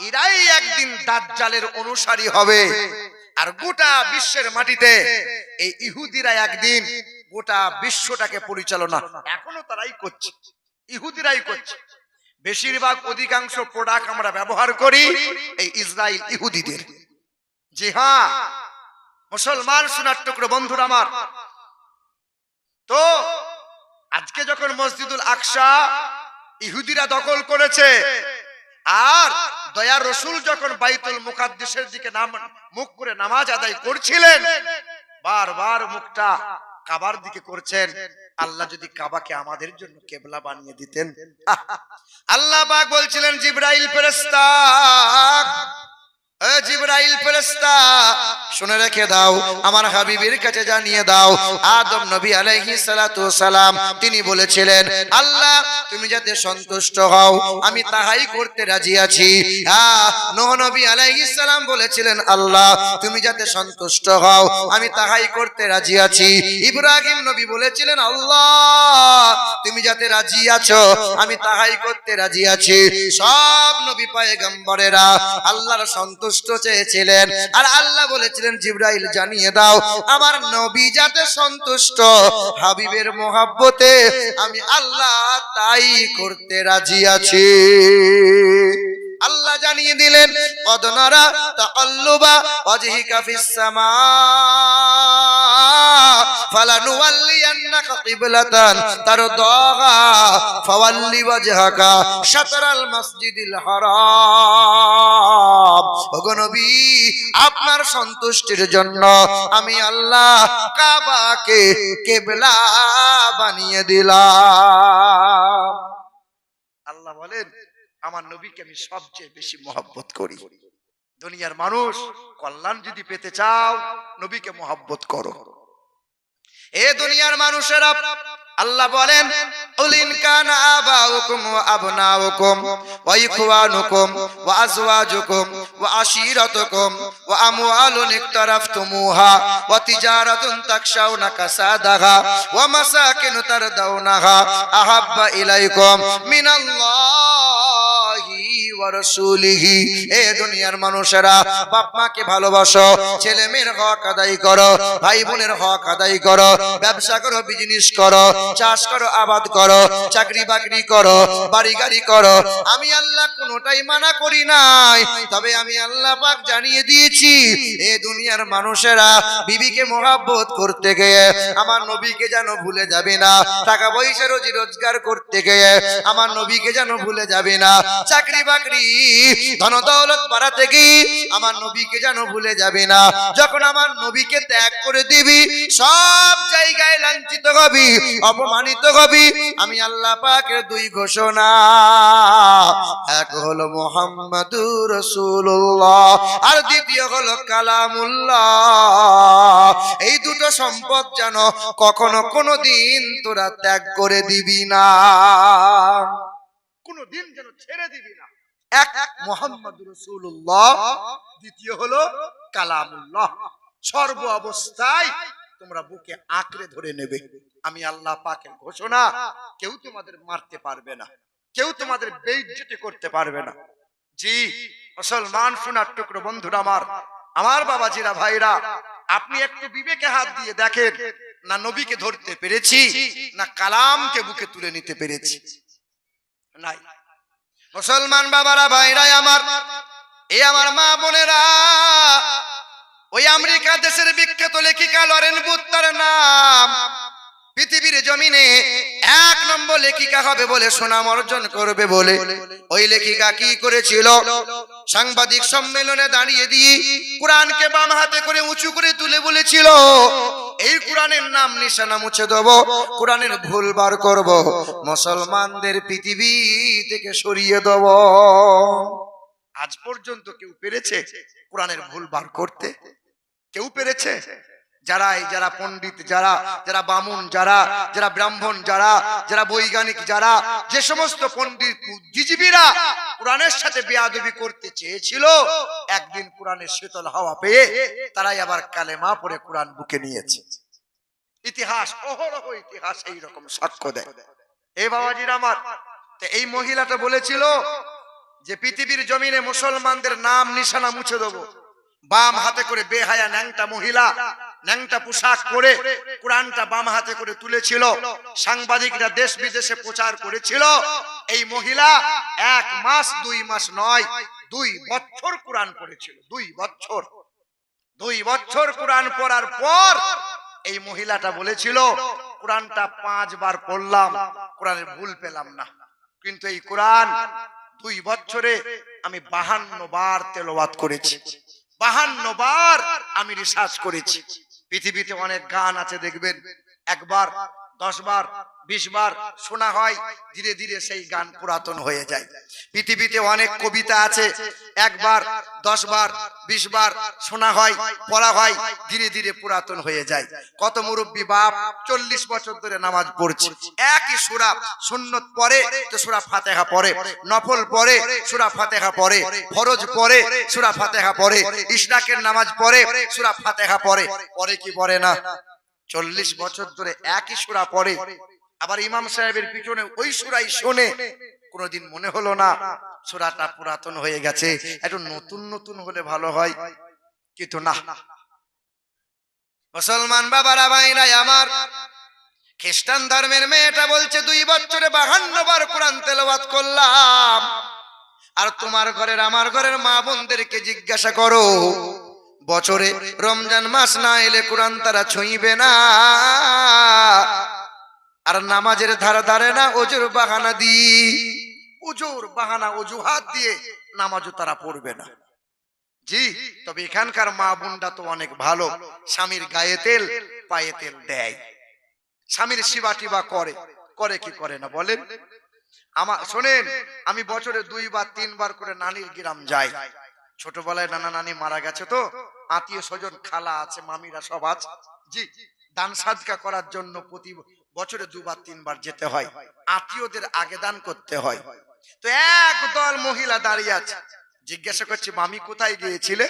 Speaker 1: এরাই একদিন দাজ্জালের অনুসারী হবে। আর গোটা বিশ্বের মাটিতে এই ইহুদিরা একদিন গোটা বিশ্বটাকে পরিচালনা, এখনো তারাই করছে, ইহুদিরাই করছে। বেশিরভাগ অধিকাংশ প্রোডাক্ট আমরা ব্যবহার করি এই ইসরায়েল ইহুদিদের। জি হ্যাঁ মুসলমান সোনার টুকরো বন্ধুরা আমার, তো আজকে যখন মসজিদুল আকসা ইহুদিরা দখল করেছে, আর দয়ার রসুল যখন বাইতুল মুকাদ্দাসের দিকে মুখ করে নামাজ আদায় করছিলেন, বারবার মুখটা কাবার দিকে করছেন। আল্লাহ যদি কাবাকে আমাদের জন্য কিবলা বানিয়ে দিতেন। আল্লাহ পাক বলছিলেন, জিবরাইল ফেরেশতা, জিবরাইল ফেরেশতা শুনে রেখে দাও, আমার হাবিবের কাছে জানিয়ে দাও, আদম নবী আলাইহিস সালাতু সালাম তিনি বলেছিলেন, আল্লাহ তুমি যাতে সন্তুষ্ট হও আমি তাহাই করতে রাজি আছি। নূহ নবী আলাইহিস সালাম বলেছিলেন, আল্লাহ তুমি যাতে সন্তুষ্ট হও আমি তাহাই করতে রাজি আছি। ইব্রাহিম নবী বলেছিলেন, আল্লাহ তুমি যাতে রাজি আছো আমি তাহাই করতে রাজি আছি। সব নবী পয়গম্বরেরা আল্লাহর সন্তুষ্ট সন্তুষ্ট চেয়েছিলেন, আর আল্লাহ বলেছিলেন জিবরাইল জানিয়ে দাও আমার নবী যাতে সন্তুষ্ট, হাবিবের মোহাব্বতে আমি আল্লাহ তাই করতে রাজি আছি। আল্লাহ জানিয়ে দিলেন কদ নারা তাকাল্লুবা ওয়াজহিকা ফিস সামা ফালানুওয়াল্লিয়ান্নাকা কিবলাতান তারদাহা ফাওয়াল্লি ওয়াজহাকা শাতরাল মাসজিদিল হারাম। ওগো নবী, আপনার সন্তুষ্টির জন্য আমি আল্লাহ কাবাকে কিবলা বানিয়ে দিলাম। আল্লাহ বলেন আমার নবীকে আমি সবচেয়ে বেশি মহব্বত করি। দুনিয়ার মানুষ কল্যাণ যদি পেতে চাও নবীকে মহব্বত করো। এ দুনিয়ার মানুষেরা আল্লাহ বলেন উলিন কানা আবাউকুম ওয়া আবনাউকুম ওয়া ইখওয়ানুকুম ওয়া আজওয়াজুকুম ওয়া আশীরাতুকুম ওয়া আমওয়ালুন ইকতারাফতুমুহা ওয়া তিজারাতুন তাকশাউনা কাসাদাহা ওয়া মাসাকিন তারদাউনাহা আহাব্বা ইলাইকুম মিনাল্লাহি ওয়া রাসূলিহি। এ দুনিয়ার মানুষেরা বাপ মাকে ভালোবাসো, ছেলে মেয়ের হক আদায় করো, ভাই বোনের হক আদায় করো, ব্যবসা করো, বিজনেস করো, চাষ করো, আবাদ করো, চাকরি বাকরি করো, বাড়ি গাড়ি করো। আমি আল্লাহ কোনোটাই মানা করি নাই, তবে আমি আল্লাহ পাক জানিয়ে দিয়েছি এ দুনিয়ার মানুষেরা বিবিকে মহব্বত করতে গিয়ে আমার নবীকে যেন ভুলে যাবে না, টাকা পয়সা রোজি রোজগার করতে গিয়ে আমার নবীকে যেন ভুলে যাবে না, চাকরি বাকরি ধন দৌলত বাড়াতে গিয়ে আমার নবীকে যেন ভুলে যাবে না। যখন আমার নবীকে ত্যাগ করে দিবি সব জায়গায় লাঞ্ছিত হবি, অপমানিত হবি। আমি আল্লাহ পাকের দুই ঘোষণা, এক হলো মুহাম্মাদুর রাসূলুল্লাহ আর দ্বিতীয় হলো কালামুল্লাহ। এই দুটো সম্পদ যেন কখনো কোনোদিন তোরা ত্যাগ করে দিবি না, কোনোদিন যেন ছেড়ে দিবি না। এক মুহাম্মাদুর রাসূলুল্লাহ, দ্বিতীয় হলো কালামুল্লাহ। সর্ব অবস্থায় তোমরা বুকে আঁকড়ে ধরে নেবে। আমি আল্লাহ পাকের ঘোষণা, কেউ তোমাদের মারতে পারবে না, কেউ তোমাদের বেইজ্জতি করতে পারবে না। জি মুসলমান সোনার টুকরো বন্ধুরা আমার বাবাজিরা ভাইরা, আপনি একটু বিবেকে হাত দিয়ে দেখেন না নবীকে ধরতে পেরেছি না কালামকে বুকে তুলে নিতে পেরেছি। নাই মুসলমান বাবারা ভাইরা আমার, এই আমার মা বোনেরা, ওই আমেরিকা দেশের বিখ্যাত লেখিকা লরেন বুথ তার নাম, পৃথিবীর জমিনে এক নম্বর লেখিকা হবে বলে সুনাম অর্জন করবে বলে ওই লেখিকা কি করেছিল, সাংবাদিক সম্মেলনে দাঁড়িয়ে দিয়ে কোরআনকে বাম হাতে করে উঁচু করে তুলে বলেছিল এই কোরআনের নাম নিশানা মুছে দেব, কোরআনের ভুল বার করব, মুসলমানদের পৃথিবী থেকে সরিয়ে দেব। আজ পর্যন্ত কেউ পেরেছে কোরআনের ভুল বার করতে? কেউ পেরেছে? যারা পণ্ডিত, যারা বামুন, যারা ব্রাহ্মণ, যারা বৈজ্ঞানিক, যে সমস্ত পণ্ডিত বুদ্ধিজীবীরা কোরআনের সাথে বেয়াদবি করতে চেয়েছিল, একদিন কোরআনের শীতল হাওয়া পেয়ে তারাই আবার কালেমা পড়ে কোরআন বুকে নিয়েছে। ইতিহাস, অহরহ ইতিহাস এইরকম সাক্ষ্য দেয়। এই বাবাজিরা আমার, এই মহিলাটা বলেছিল যে পৃথিবীর জমিনে মুসলমানদের নাম নিশানা মুছে দেবো। বাম হাতে করে বেহায়া ন্যাংটা মহিলা, ন্যাংটা পোশাক পরে কোরআনটা বাম হাতে করে তুলেছিল। সাংবাদিকরা দেশ বিদেশে প্রচার করেছিল। এই মহিলা 1 মাস 2 মাস নয়, 2 বছর কোরআন পড়েছিল। 2 বছর কোরআন পড়ার পর এই মহিলাটা বলেছিল কোরআনটা 5 বার পড়লাম, কোরআনের ভুল পেলাম না, কিন্তু এই কোরআন 2 বছরে আমি 52 বার তেলাওয়াত করেছি, 52 বার আমি রিসার্চ করেছি। পৃথিবীতে অনেক গান আছে দেখবেন, 1 বার 10 বার 20 বার শোনা হয়, ধীরে ধীরে সেই গান পুরাতন হয়ে যায়। পৃথিবীতে অনেক কবিতা আছে, 1 বার 10 বার 20 বার শোনা হয়, পড়া হয়, ধীরে ধীরে পুরাতন হয়ে যায়। কত মুরব্বী বাপ 40 বছর ধরে নামাজ পড়ছে, একই সূরা, সুন্নত পড়ে তো সূরা ফাতিহা পড়ে, নফল পড়ে সূরা ফাতিহা পড়ে, ফরজ পড়ে সূরা ফাতিহা পড়ে, ইশরাকের নামাজ পড়ে সূরা ফাতিহা পড়ে, পড়ে কি পড়ে না? 40 বছর ধরে একই সূরা পড়ে। আবার ইমাম সাহেবের পিছনে ওই সূরাই শুনে কোনোদিন মনে হলো না সূরাটা পুরাতন হয়ে গেছে, একটু নতুন নতুন হলে ভালো হয়? কিন্তু না, মুসলমান বাবারা ভাইরা আমার, খ্রিস্টান ধর্মের মেয়েটা বলছে 2 বছরে 52 বার কোরআন তেলাওয়াত করলাম। আর তোমার ঘরের আমার ঘরের মা বোনদেরকে জিজ্ঞাসা করো, বছরে রমজান মাস না এলে কোরআন তারা ছুঁইবে না, আর নামাজের ধারে ধারে না ওজুর বাহানা দিয়ে, ওজুর বাহানা অজুহাত দিয়ে নামাজও তারা পড়বে না। জি, তবে এখানকার মা বোনটা তো অনেক ভালো, স্বামীর গায়ে তেল পায়ে তেল দেয়, স্বামীর সেবা টিবা করে, করে কি করে না বলেন? আমার শোনেন, আমি বছরে 2 বার 3 বার করে নানির গ্রাম যাই। ছোটবেলায় নানা নানি মারা গেছে, তো আত্মীয় স্বজন খালা আছে, মামিরা সব আছে। জি, দান সাদকা করার জন্য প্রতি বছরে 2 বার 3 বার যেতে হয়, আত্মীয়দের আগে দান করতে হয়। তো একদল মহিলা দাঁড়িয়ে আছে, জিজ্ঞাসা করছি মামি কোথায় গিয়েছিলে?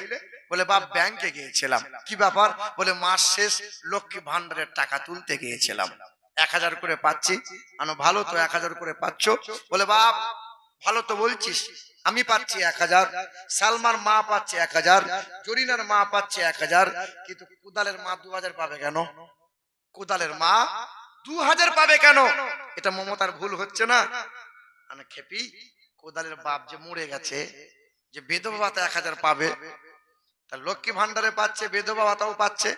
Speaker 1: বলে বাপ ব্যাংকে গিয়েছিলাম। কি ব্যাপার? বলে মাস শেষ লক্ষ্মী ভান্ডারের টাকা তুলতে গিয়েছিলাম, 1000 করে পাচ্ছি। আনো ভালো তো, 1000 করে পাচ্ছ? বলে বাপ ভালো তো বলছিস, আমি পাচ্ছি 1000, সালমার মা পাচ্ছে 1000, জরিনার মা পাচ্ছে 1000, কিন্তু কুদালের মা 2000 পাবে কেন? কুদালের মা 2000 পাবে কেন? এটা মমতার ভুল হচ্ছে না? মানে খেপি, কোদালের বাপ যে মরে গেছে, যে বিধবা ভাতা 1000 পাবে, তার লক্ষ্মী ভান্ডারে পাচ্ছে, বিধবা ভাতাও পাচ্ছে।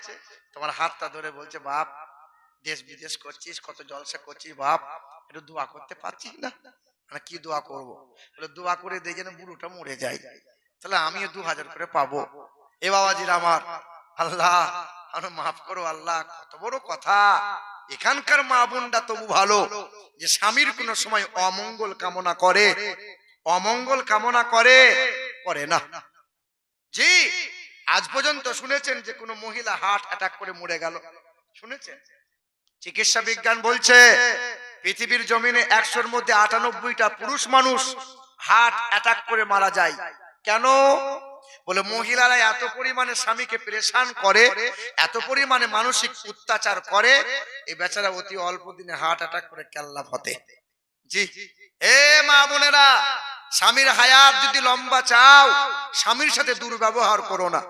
Speaker 1: তোমার হাতটা ধরে বলছে বাপ দেশ বিদেশ করছিস, কত জলসা করছিস, বাপ একটু দোয়া করতে পারছিস না? মানে কি দোয়া করব? বলে দোয়া করে দেখে না বুড়োটা মরে যায়, তাহলে আমিও 2000 করে পাবো। এ বাবাজির আমার, আল্লাহ আমার মাফ করো আল্লাহ, কত বড় কথা। এখানকার মা বোনটা তবু ভালো, যে স্বামীর কোন সময় অমঙ্গল কামনা করে, অমঙ্গল কামনা করে করে না। জি, আজ পর্যন্ত শুনেছেন যে কোন মহিলা হার্ট অ্যাটাক করে মরে গেল? শুনেছেন? চিকিৎসা বিজ্ঞান বলছে পৃথিবীর জমিনে 100-র মধ্যে 98টা পুরুষ মানুষ হার্ট অ্যাটাক করে মারা যায়। কেন? বলে মহিলারা এত পরিমাণে স্বামীকে পেরেশান করে, এত পরিমাণে মানসিক অত্যাচার করে, এই বেচারা অতি অল্প দিনে হার্ট অ্যাটাক করে কেল্লা ফতে। জি, এ মা বোনেরা, স্বামীর হায়াত যদি লম্বা চাও, স্বামীর সাথে দুর্ব্যবহার করো না।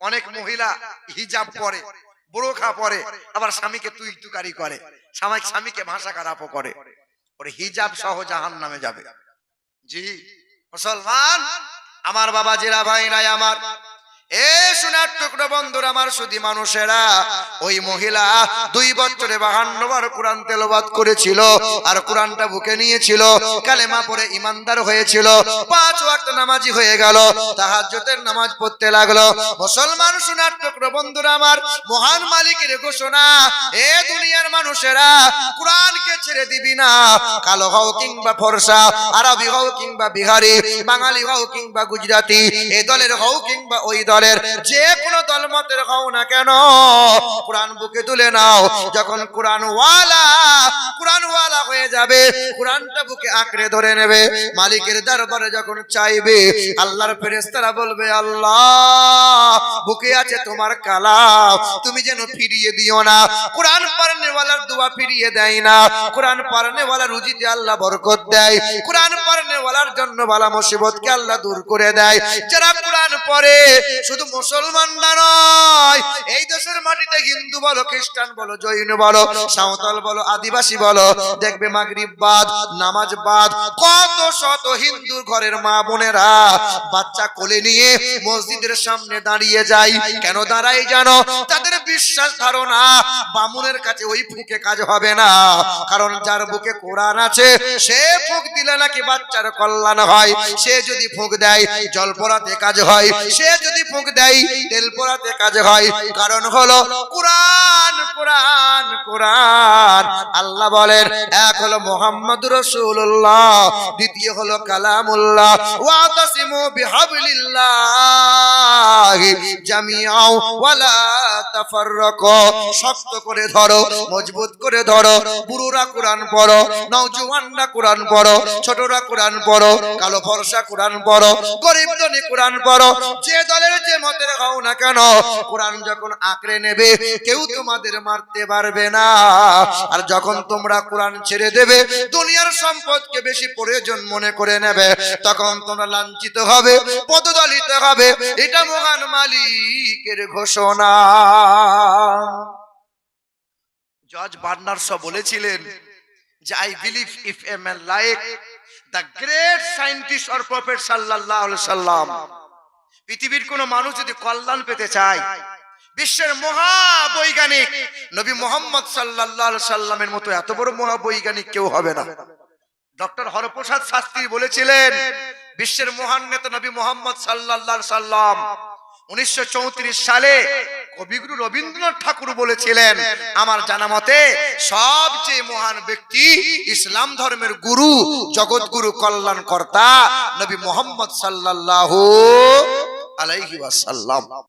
Speaker 1: অনেক মহিলা হিজাব পরে, বোরখা পরে, আবার স্বামীকে তুই তুকারি করে, স্বামীকে ভাষা খারাপও করে, ওরে হিজাব সহ জাহান্নামে যাবে। জি মুসলমান আমার, বাবাজিরা ভাইরা আমার, এ সোনার টুকরো বন্ধুরা আমার, শুধু মানুষেরা, ওই মহিলা 2 বছরে 52 বার কোরআন তেলাওয়াত করেছিল, আর কোরআনটা বুকে নিয়েছিল, কালেমা পড়ে ইমানদার হয়েছিল, 5 ওয়াক্ত নামাজি হয়ে গেল, তাহাজ্জুদের নামাজ পড়তে লাগলো। মুসলমান সোনার টুকরো বন্ধুরা আমার, মহান মালিকের ঘোষণা, এ দুনিয়ার মানুষেরা কোরআনকে ছেড়ে দিবি না। কালো হও কিংবা ফর্সা, আরবি হও কিংবা বিহারি, বাঙালি হও কিংবা গুজরাটি, এই দলের হও কিংবা ওই দলের, যে কোনো দল মতের হও না কেন, কোরআন বুকে তুলে নাও। যখন কোরআনওয়ালা হয়ে যাবে, কোরআনটা বুকে আঁকড়ে ধরে নেবে, মালিকের দরবারে যখন চাইবে, আল্লাহর ফেরেশতারা বলবে আল্লাহ বুকে আছে তোমার কালাম, তুমি যেন ফিরিয়ে দিও না। কোরআন পড়নেওয়ালার দোয়া ফিরিয়ে দেয় না, কোরআন পড়নেওয়ালা রুজিতে আল্লাহ বরকত দেয়, কোরআন পড়নেওয়ালার জন্য বালা মুসিবতকে আল্লাহ দূর করে দেয়। যারা কোরআন পড়ে, শুধু মুসলমান নয়, এই দেশের মাটিতে হিন্দু বলো, খ্রিস্টান বলো, জৈন বলো, সাঁওতাল বলো, আদিবাসী বলো, দেখবে মাগরিব বাদ, নামাজ বাদ, কত শত হিন্দুর ঘরের মা বোনেরা বাচ্চা কোলে নিয়ে মসজিদের সামনে দাঁড়িয়ে যায়। কেন দাঁড়ায় জানো? তাদের বিশ্বাস ধারণা বামুনের কাছে ওই ফুঁকে কাজ হবে না, কারণ যার বুকে কোরআন আছে সে ফুঁক দিলে নাকি বাচ্চার কল্যাণ হয়, সে যদি ফুঁক দেয় জল পড়াতে কাজ হয়, সে যদি ফুঁক দেয় তেল পড়াতে কাজ হয়। কারণ হলো কোরআন, কোরআন, কোরআন। আল্লাহ বলেন, এক হলো মুহাম্মদুর রাসূলুল্লাহ, দ্বিতীয় হলো কালামুল্লাহ। ওয়াতাসিমু বিহাবলিল্লাহি জামিআও ওয়ালা তাফাররাকু, শক্ত করে ধরো, মজবুত করে ধরো। বুড়োরা কোরআন পড়ো, নওজওয়ানরা কোরআন পড়ো, ছোটরা কোরআন পড়ো, কালো ফর্সা কোরআন পড়ো, গরিব ধনী কোরআন পড়ো, যে দলের যে মতের হও না কেন, কোরআন যখন আঁকড়ে নেবে কেউ তোমাদের মারতে পারবে না। আর যখন যখন তোমরা কোরআন ছেড়ে দেবে, দুনিয়ার সম্পদকে বেশি প্রয়োজন মনে করে নেবে, তখন তোমরা লাঞ্ছিত হবে, পদদলিত হবে। এটা মহান মালিকের ঘোষণা। জর্জ বার্নার্ড শ বলেছিলেন যে I believe if a man like the great scientist or prophet sallallahu alaihi wasallam, পৃথিবীর কোন মানুষ যদি কল্যাণ পেতে চায়, বিশ্বের মহাবৈজ্ঞানিক নবী মুহাম্মদ সাল্লাল্লাহু আলাইহি সাল্লামের মতো এত বড় মহাবৈজ্ঞানিক কেউ হবে না। ডক্টর হরপ্রসাদ শাস্ত্রী বলেছিলেন বিশ্বের মহান নেতা নবী মুহাম্মদ সাল্লাল্লাহু আলাইহি সাল্লাম 1934 সালে কবিগুরু রবীন্দ্রনাথ ঠাকুর বলেছিলেন, আমার জানা মতে সবচেয়ে মহান ব্যক্তি, ইসলাম ধর্মের গুরু, জগৎগুরু, কল্যাণকর্তা নবী মুহাম্মদ সাল্লাল্লাহু আলাইহি ওয়াসাল্লাম।